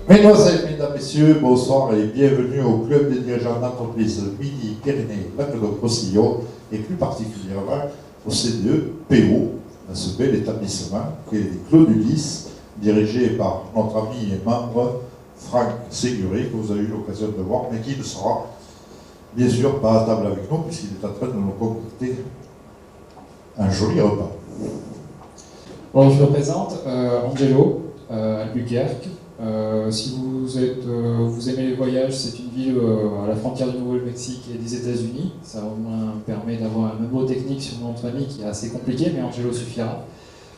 Mesdames, Messieurs, bonsoir et bienvenue au Club des dirigeants d'entreprise Midi-Pyrénées-Languedoc-Roussillon et plus particulièrement au CDE PO, dans ce bel établissement qui est Claude Ulysse, dirigé par notre ami et membre Franck Séguré, que vous avez eu l'occasion de voir, mais qui ne sera bien sûr pas à table avec nous puisqu'il est en train de nous concocter un joli repas. Bon, je me présente, Angelo, Albuquerque. Si vous aimez les voyages, c'est une ville à la frontière du Nouveau-Mexique et des États-Unis. Ça au moins permet d'avoir un mot technique sur mon nom de famille qui est assez compliqué, mais Angelo suffira.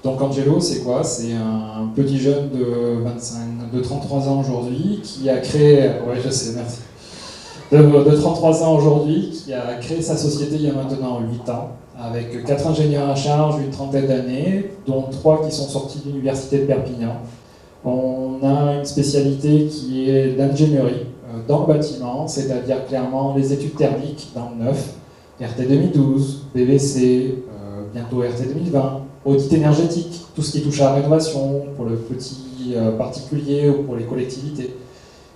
Donc Angelo, c'est quoi? C'est un petit jeune de 33 ans aujourd'hui qui a créé... Ouais, je sais, merci. De 33 ans aujourd'hui, qui a créé sa société il y a maintenant 8 ans, avec 4 ingénieurs à charge, une trentaine d'années, dont 3 qui sont sortis de l'université de Perpignan. On a une spécialité qui est l'ingénierie dans le bâtiment, c'est-à-dire clairement les études thermiques dans le neuf, RT 2012, PVC, bientôt RT 2020, audit énergétique, tout ce qui touche à la rénovation, pour le petit particulier ou pour les collectivités.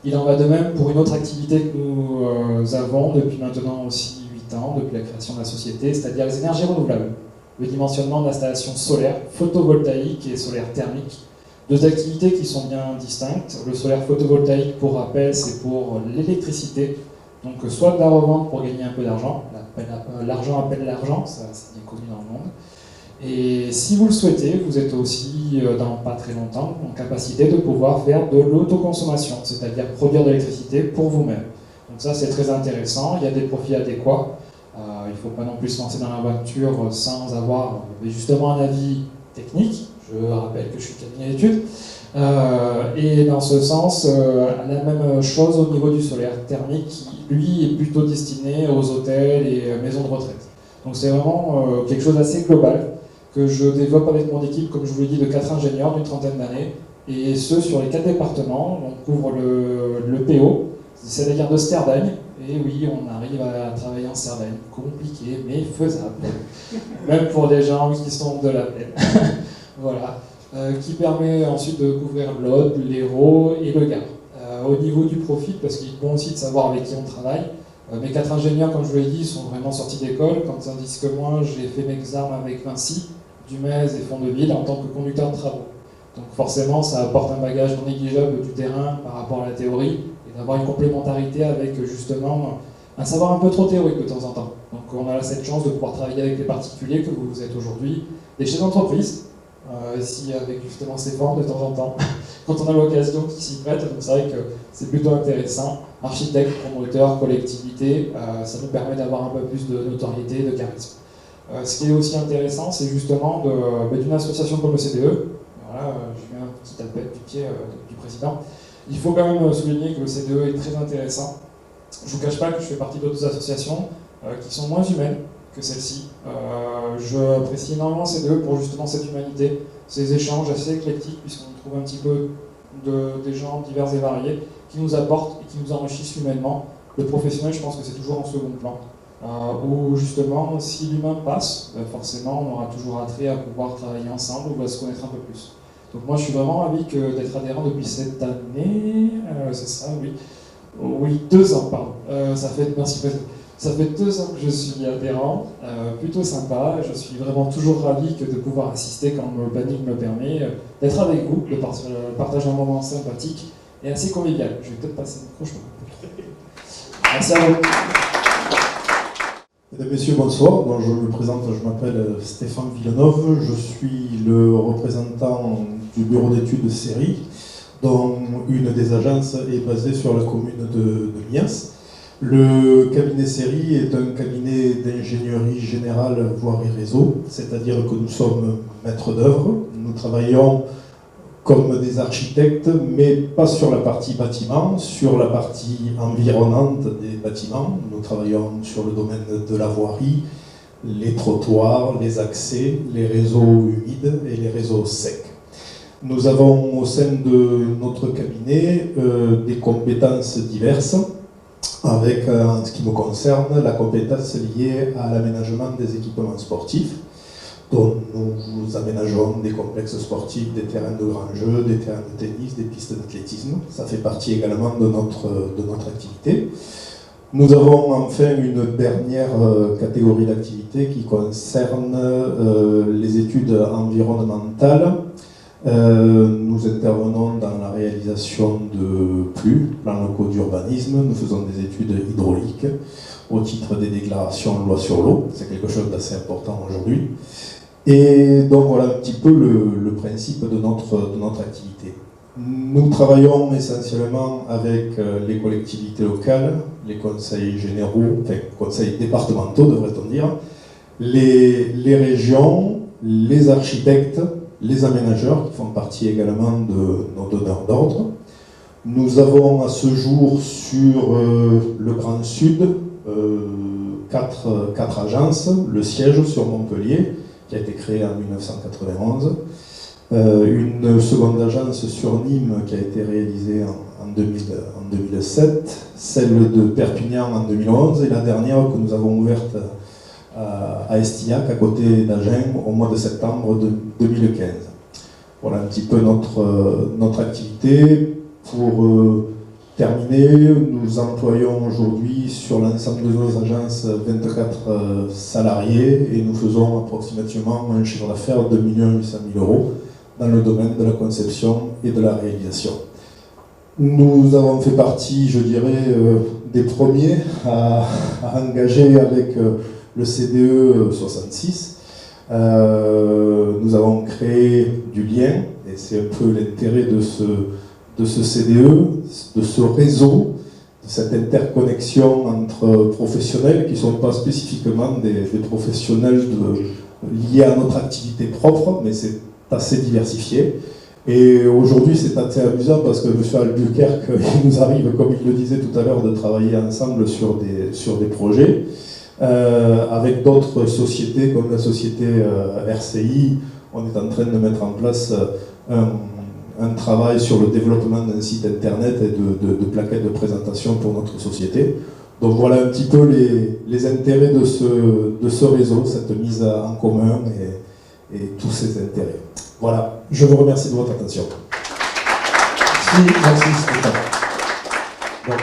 Il en va de même pour une autre activité que nous avons depuis maintenant aussi 8 ans, depuis la création de la société, c'est-à-dire les énergies renouvelables, le dimensionnement d'installations solaires, photovoltaïques et solaires thermiques. Deux activités qui sont bien distinctes. Le solaire photovoltaïque, pour rappel, c'est pour l'électricité, donc soit de la revente pour gagner un peu d'argent, l'argent appelle l'argent, ça c'est bien connu dans le monde. Et si vous le souhaitez, vous êtes aussi, dans pas très longtemps, en capacité de pouvoir faire de l'autoconsommation, c'est-à-dire produire de l'électricité pour vous-même. Donc ça c'est très intéressant, il y a des profits adéquats. Il ne faut pas non plus se lancer dans l'aventure sans avoir justement un avis technique. Je rappelle que je suis cabinet d'études. Et dans ce sens, la même chose au niveau du solaire thermique qui, lui, est plutôt destiné aux hôtels et maisons de retraite. Donc c'est vraiment quelque chose d'assez global que je développe avec mon équipe, comme je vous l'ai dit, de 4 ingénieurs d'une trentaine d'années, et ce sur les 4 départements. On couvre le PO, c'est-à-dire de Cerdagne. Et oui, on arrive à travailler en Cerdagne. Compliqué, mais faisable. Même pour des gens qui sont de la peine. Voilà, qui permet ensuite de couvrir l'Aude, l'Hérault et le Gard. Au niveau du profit, parce qu'il est bon aussi de savoir avec qui on travaille, mes 4 ingénieurs, comme je vous l'ai dit, sont vraiment sortis d'école, tandis que moi, j'ai fait mes armes avec Vinci, Dumez et Fondeville en tant que conducteur de travaux. Donc forcément, ça apporte un bagage non négligeable du terrain par rapport à la théorie, et d'avoir une complémentarité avec justement un savoir un peu trop théorique de temps en temps. Donc on a cette chance de pouvoir travailler avec les particuliers que vous êtes aujourd'hui, des chefs d'entreprise, ici avec justement ces formes de temps en temps, quand on a l'occasion qui s'y prête, donc c'est vrai que c'est plutôt intéressant. Architectes, promoteurs, collectivités, ça nous permet d'avoir un peu plus de notoriété, de charisme. Ce qui est aussi intéressant, c'est justement d'une association comme le CDE, voilà, je mets un petit tapette du pied du président, il faut quand même souligner que le CDE est très intéressant. Je ne vous cache pas que je fais partie d'autres associations qui sont moins humaines que celle-ci. Je apprécie énormément le CDE pour justement cette humanité, ces échanges assez éclectiques, puisqu'on trouve un petit peu des gens divers et variés qui nous apportent et qui nous enrichissent humainement. Le professionnel, je pense que c'est toujours en second plan. Où justement, si l'humain passe, forcément, on aura toujours attrait à pouvoir travailler ensemble ou à se connaître un peu plus. Donc moi, je suis vraiment ravi d'être adhérent depuis cette année. C'est ça, oui. Oui, 2 ans, pardon. Merci président. Ça fait 2 ans que je suis adhérent, plutôt sympa. Je suis vraiment toujours ravi de pouvoir assister quand le planning me le permet, d'être avec vous, de partager un moment sympathique et assez convivial. Je vais peut-être passer le micro, Merci à vous. Mesdames, Messieurs, bonsoir. Donc, je me présente, je m'appelle Stéphane Villeneuve, je suis le représentant du bureau d'études Série, dont une des agences est basée sur la commune de Mias. Le cabinet Série est un cabinet d'ingénierie générale, voirie réseau, c'est-à-dire que nous sommes maîtres d'œuvre. Nous travaillons comme des architectes, mais pas sur la partie bâtiment, sur la partie environnante des bâtiments. Nous travaillons sur le domaine de la voirie, les trottoirs, les accès, les réseaux humides et les réseaux secs. Nous avons au sein de notre cabinet des compétences diverses, avec, en ce qui me concerne, la compétence liée à l'aménagement des équipements sportifs. dont nous aménageons des complexes sportifs, des terrains de grands jeux, des terrains de tennis, des pistes d'athlétisme. Ça fait partie également de notre activité. Nous avons enfin une dernière catégorie d'activité qui concerne les études environnementales. Nous intervenons dans la réalisation de plans locaux d'urbanisme, nous faisons des études hydrauliques au titre des déclarations loi sur l'eau, c'est quelque chose d'assez important aujourd'hui. Et donc voilà un petit peu le principe de notre activité. Nous travaillons essentiellement avec les collectivités locales, les conseils généraux, enfin conseils départementaux devrait-on dire, les régions, les architectes, les aménageurs qui font partie également de nos donneurs d'ordre. Nous avons à ce jour sur le Grand Sud 4 agences, le siège sur Montpellier qui a été créé en 1991, une seconde agence sur Nîmes qui a été réalisée en 2007, celle de Perpignan en 2011 et la dernière que nous avons ouverte à Estillac, à côté d'Agen, au mois de septembre 2015. Voilà un petit peu notre activité. Pour terminer, nous employons aujourd'hui sur l'ensemble de nos agences 24 salariés et nous faisons approximativement un chiffre d'affaires de 2 800 000 € dans le domaine de la conception et de la réalisation. Nous avons fait partie, je dirais, des premiers à engager avec le CDE 66. Nous avons créé du lien, et c'est un peu l'intérêt de ce CDE, de ce réseau, de cette interconnexion entre professionnels qui ne sont pas spécifiquement des professionnels liés à notre activité propre, mais c'est assez diversifié. Et aujourd'hui, c'est assez amusant parce que M. Albuquerque, il nous arrive, comme il le disait tout à l'heure, de travailler ensemble sur des projets. Avec d'autres sociétés comme la société RCI, on est en train de mettre en place un travail sur le développement d'un site internet et de plaquettes de présentation pour notre société. Donc voilà un petit peu les intérêts de ce réseau, cette mise en commun et tous ces intérêts. Voilà, je vous remercie de votre attention. Merci Stéphane. Donc,